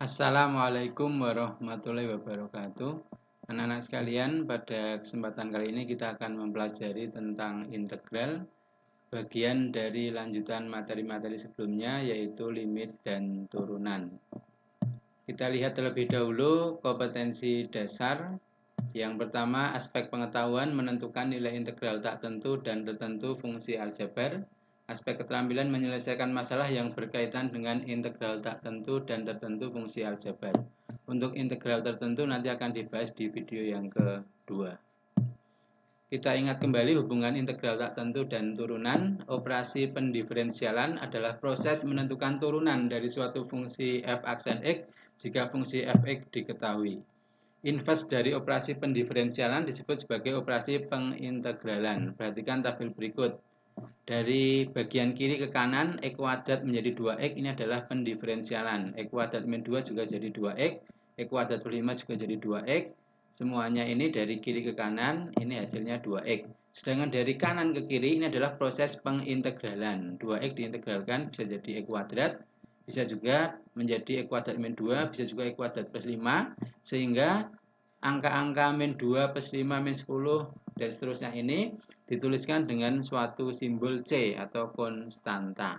Assalamualaikum warahmatullahi wabarakatuh. Anak-anak sekalian, pada kesempatan kali ini kita akan mempelajari tentang integral, bagian dari lanjutan materi-materi sebelumnya, yaitu limit dan turunan. Kita lihat terlebih dahulu kompetensi dasar. Yang pertama, aspek pengetahuan menentukan nilai integral tak tentu dan tertentu fungsi aljabar. Aspek keterampilan menyelesaikan masalah yang berkaitan dengan integral tak tentu dan tertentu fungsi aljabar. Untuk integral tertentu nanti akan dibahas di video yang kedua. Kita ingat kembali hubungan integral tak tentu dan turunan. Operasi pendiferensialan adalah proses menentukan turunan dari suatu fungsi f aksen x jika fungsi f(x) diketahui. Inverse dari operasi pendiferensialan disebut sebagai operasi pengintegralan. Perhatikan tabel berikut. Dari bagian kiri ke kanan, x kuadrat menjadi 2x, ini adalah pendiferensialan. X kuadrat min 2 juga jadi 2x, x kuadrat per 5 juga jadi 2x. Semuanya ini dari kiri ke kanan, ini hasilnya 2x. Sedangkan dari kanan ke kiri, ini adalah proses pengintegralan. 2x diintegralkan bisa jadi x kuadrat, bisa juga menjadi x kuadrat min 2, bisa juga x kuadrat plus 5, sehingga angka-angka min 2 plus 5 min 10 dan seterusnya ini dituliskan dengan suatu simbol C atau konstanta.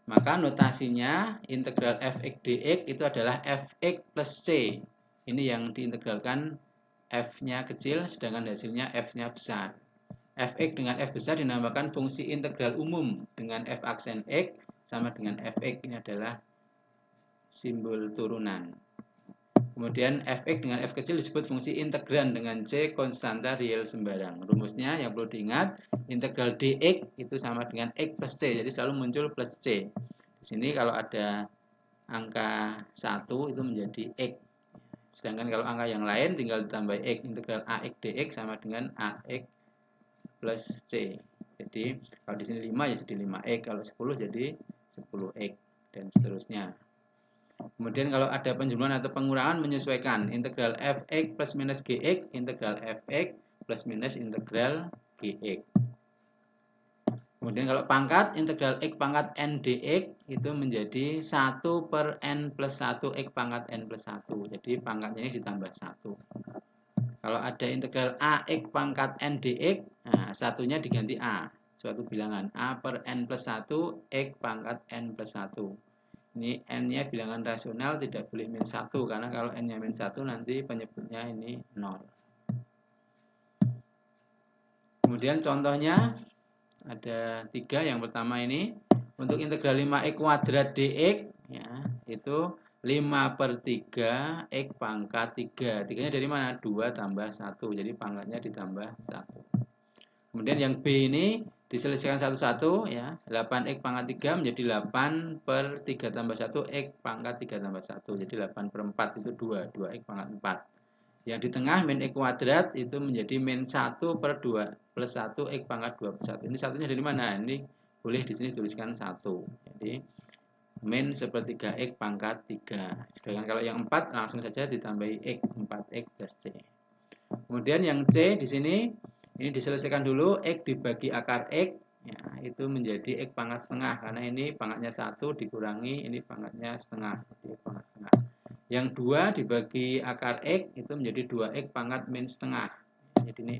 Maka notasinya integral f(x) dx itu adalah f(x) plus C. Ini yang diintegralkan f-nya kecil sedangkan hasilnya f-nya besar. F(x) dengan f besar dinamakan fungsi integral umum dengan f aksen x sama dengan f(x). Ini adalah simbol turunan. Kemudian f(x) dengan f kecil disebut fungsi integran dengan C konstanta real sembarang. Rumusnya yang perlu diingat, integral dx itu sama dengan x plus C. Jadi selalu muncul plus C. Di sini kalau ada angka 1 itu menjadi x. Sedangkan kalau angka yang lain tinggal ditambah x. Integral ax dx sama dengan ax plus C. Jadi kalau di sini 5 ya jadi 5x, kalau 10 jadi 10x dan seterusnya. Kemudian kalau ada penjumlahan atau pengurangan menyesuaikan integral f(x) plus minus gx, integral f(x) plus minus integral gx. Kemudian kalau pangkat, integral x pangkat n dx itu menjadi 1 per n plus 1 x pangkat n plus 1. Jadi pangkatnya ini ditambah 1. Kalau ada integral ax pangkat n dx, nah satunya diganti a. Suatu bilangan a per n plus 1 x pangkat n plus 1. Ini n-nya bilangan rasional, tidak boleh min 1 karena kalau n-nya min 1 nanti penyebutnya ini 0. Kemudian contohnya ada 3. Yang pertama ini untuk integral 5x kuadrat dx ya, itu 5 per 3 x pangkat 3. 3-nya dari mana? 2 tambah 1. Jadi pangkatnya ditambah 1. Kemudian yang B ini diselesaikan satu-satu ya. 8x pangkat 3 menjadi 8 per 3 tambah 1 x pangkat 3 tambah 1. Jadi 8 per 4 itu 2. 2x pangkat 4. Yang di tengah min x kuadrat itu menjadi min 1 per 2 plus 1 x pangkat 2 per 1. Ini satunya dari mana? Ini boleh di sini tuliskan 1. Jadi min sepertiga x pangkat 3. Sedangkan kalau yang 4 langsung saja ditambahi x, 4x plus c. Kemudian yang c di sini ini diselesaikan dulu, x dibagi akar x ya, itu menjadi x pangkat setengah karena ini pangkatnya 1 dikurangi ini pangkatnya setengah, jadi x pangkat setengah. Yang 2 dibagi akar x itu menjadi 2x pangkat min setengah. Jadi ini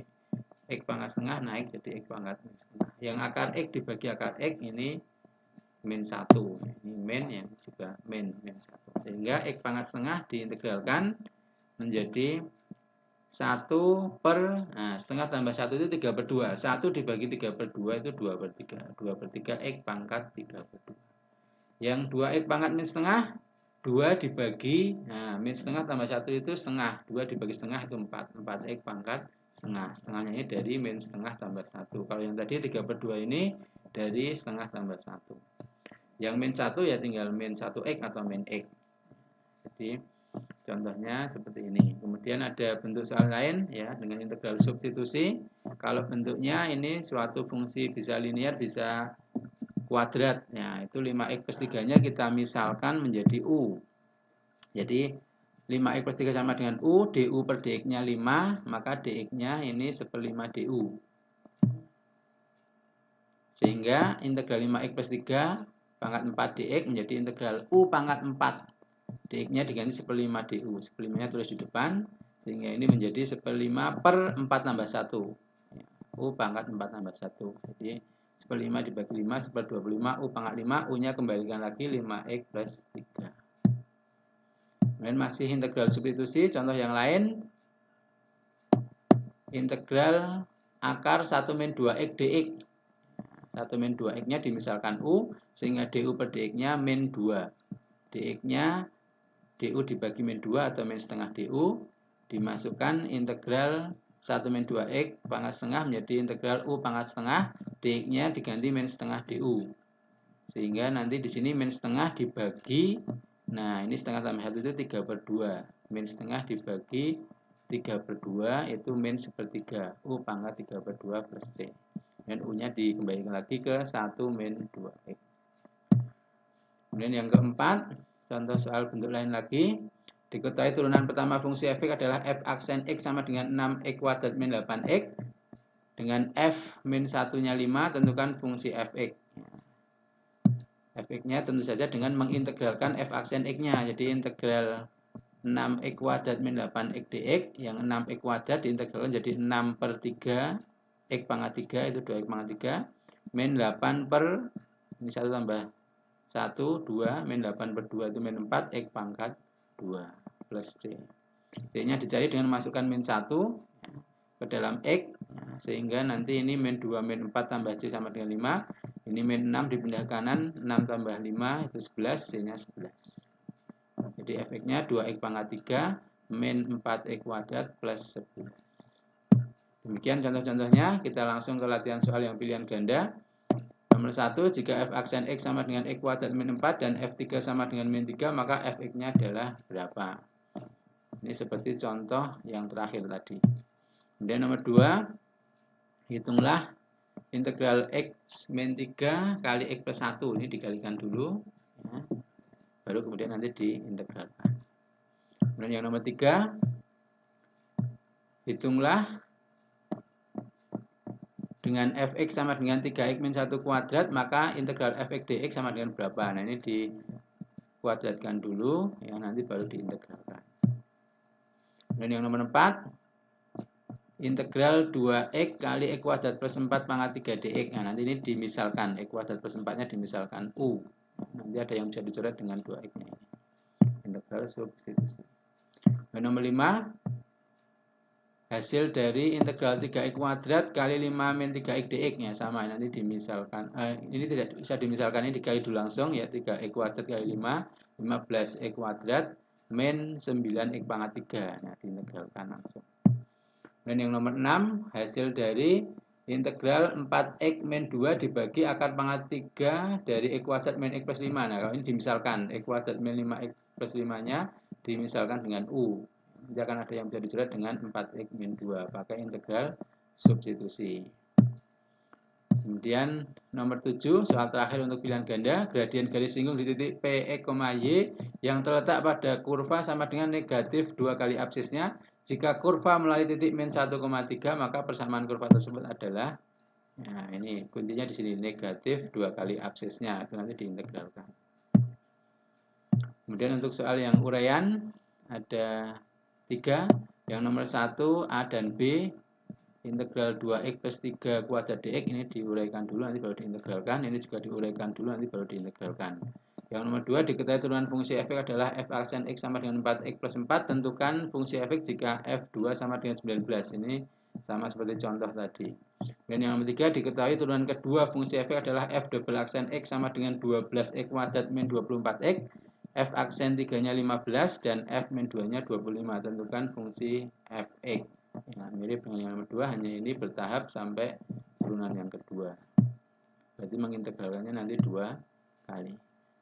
x pangkat setengah naik jadi x pangkat min setengah. Yang akar x dibagi akar x ini min 1. Ini min yang juga min 1. Sehingga x pangkat setengah diintegralkan menjadi 1 per, nah setengah tambah 1 itu 3 per 2. 1 dibagi 3 per 2 itu 2 per 3. 2 per 3 x pangkat 3 per 2. Yang 2x pangkat min setengah, 2 dibagi, nah min setengah tambah 1 itu setengah. 2 dibagi setengah itu 4. 4x pangkat setengah. Setengahnya ini dari min setengah tambah 1. Kalau yang tadi 3 per 2 ini dari setengah tambah 1. Yang min 1 ya tinggal min 1x atau min x. Jadi contohnya seperti ini. Kemudian ada bentuk soal lain ya dengan integral substitusi. Kalau bentuknya ini suatu fungsi bisa linear bisa kuadrat. Ya, itu 5x plus 3-nya kita misalkan menjadi u. Jadi 5x plus 3 sama dengan u, du per dx-nya 5, maka dx-nya ini 1/5 du. Sehingga integral 5x plus 3 pangkat 4 dx menjadi integral U pangkat 4. dx-nya diganti 1/5 du. 1/5-nya tulis di depan. Sehingga ini menjadi 1/5/4 tambah 1. U pangkat 4 tambah 1. Jadi 1/5 dibagi 5, 1/25, U pangkat 5. U-nya kembalikan lagi 5x plus 3. Kemudian masih integral substitusi. Contoh yang lain. Integral akar 1-2x dx. 1-2x-nya dimisalkan U. Sehingga du per dx-nya min 2. dx-nya du dibagi min 2 atau min setengah du. Dimasukkan integral 1-2x pangkat setengah menjadi integral U pangkat setengah. dx-nya diganti min setengah du. Sehingga nanti di sini min setengah dibagi. Nah, ini setengah tambah 1 itu 3/2. Min setengah dibagi 3/2 itu min 1/3. U pangkat 3/2 plus C. Dan U-nya dikembalikan lagi ke 1-2x. Kemudian yang keempat, contoh soal bentuk lain lagi. Diketahui turunan pertama fungsi f(x) adalah f aksen x sama dengan 6x kuadrat min 8x. Dengan f min 1-nya 5, tentukan fungsi fx. Fx-nya tentu saja dengan mengintegralkan f aksen x-nya. Jadi integral 6x kuadrat min 8x dx. Yang 6x kuadrat diintegralkan jadi 6/3. X pangkat 3 itu 2x pangkat 3. Min 8 per, ini 1 tambah 1, 2. Min 8/2 itu min 4. X pangkat 2 plus C. C-nya dicari dengan masukkan min 1 ke dalam X. Sehingga nanti ini min 2 min 4 tambah C sama dengan 5. Ini min 6 dipindah ke kanan. 6 tambah 5 itu 11. C-nya 11. Jadi Fx-nya 2x pangkat 3 min 4x kuadrat plus 11. Demikian contoh-contohnya. Kita langsung ke latihan soal yang pilihan ganda. Nomor 1, jika f aksen x sama dengan x kuadrat min 4 dan f3 sama dengan min 3, maka fx-nya adalah berapa? Ini seperti contoh yang terakhir tadi. Kemudian nomor 2, hitunglah integral x min 3 kali x plus 1. Ini dikalikan dulu. Ya. Baru kemudian nanti diintegralkan. Kemudian yang nomor 3, hitunglah dengan fx sama dengan 3x min 1 kuadrat, maka integral fx dx sama dengan berapa? Nah, ini dikuadratkan dulu, ya, nanti baru diintegralkan. Dan yang nomor 4, integral 2x kali x kuadrat plus 4 pangkat 3 dx. Nah, nanti ini dimisalkan, x kuadrat plus 4-nya dimisalkan U. Nanti ada yang bisa dicoret dengan 2x-nya. Integral substitusi. Dan nomor 5, hasil dari integral 3x kuadrat kali 5 min 3x dx-nya sama, nanti dimisalkan. Ini tidak bisa dimisalkan, ini dikali dulu langsung, ya, 3x kuadrat kali 5, 15x kuadrat min 9x pangkat 3. Nah, diintegralkan langsung. Dan yang nomor 6, hasil dari integral 4x min 2 dibagi akar pangkat 3 dari x kuadrat min x plus 5. Nah, kalau ini dimisalkan, x kuadrat min 5x plus 5-nya dimisalkan dengan U. Nanti akan ada yang bisa dicoret dengan 4x min 2. Pakai integral substitusi. Kemudian nomor 7, soal terakhir untuk pilihan ganda. Gradien garis singgung di titik P, Y yang terletak pada kurva sama dengan negatif 2 kali absisnya. Jika kurva melalui titik min 1,3, maka persamaan kurva tersebut adalah, nah, ini kuncinya di sini, negatif 2 kali absisnya. Itu nanti diintegralkan. Kemudian untuk soal yang uraian ada 3. Yang nomor 1, A dan B, integral 2x plus 3 kuadrat dx, ini diuraikan dulu, nanti baru diintegralkan. Ini juga diuraikan dulu, nanti baru diintegralkan. Yang nomor 2, diketahui turunan fungsi fx adalah f aksen x sama dengan 4x plus 4. Tentukan fungsi fx jika f2 sama dengan 19. Ini sama seperti contoh tadi. Dan yang nomor 3, diketahui turunan kedua fungsi fx adalah f double aksen x sama dengan 12x kuadrat min 24x. F aksen 3-nya 15 dan F min 2-nya 25. Tentukan fungsi Fx. Ya, mirip dengan yang nomor 2, hanya ini bertahap sampai turunan yang kedua. Berarti mengintegralkannya nanti 2 kali.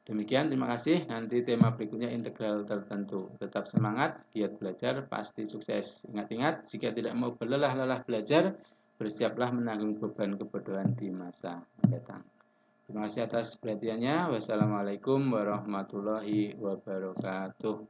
Demikian, terima kasih. Nanti tema berikutnya integral tertentu. Tetap semangat, giat belajar, pasti sukses. Ingat-ingat, jika tidak mau berlelah-lelah belajar, bersiaplah menanggung beban kebodohan di masa mendatang. Terima kasih atas perhatiannya. Wassalamualaikum warahmatullahi wabarakatuh.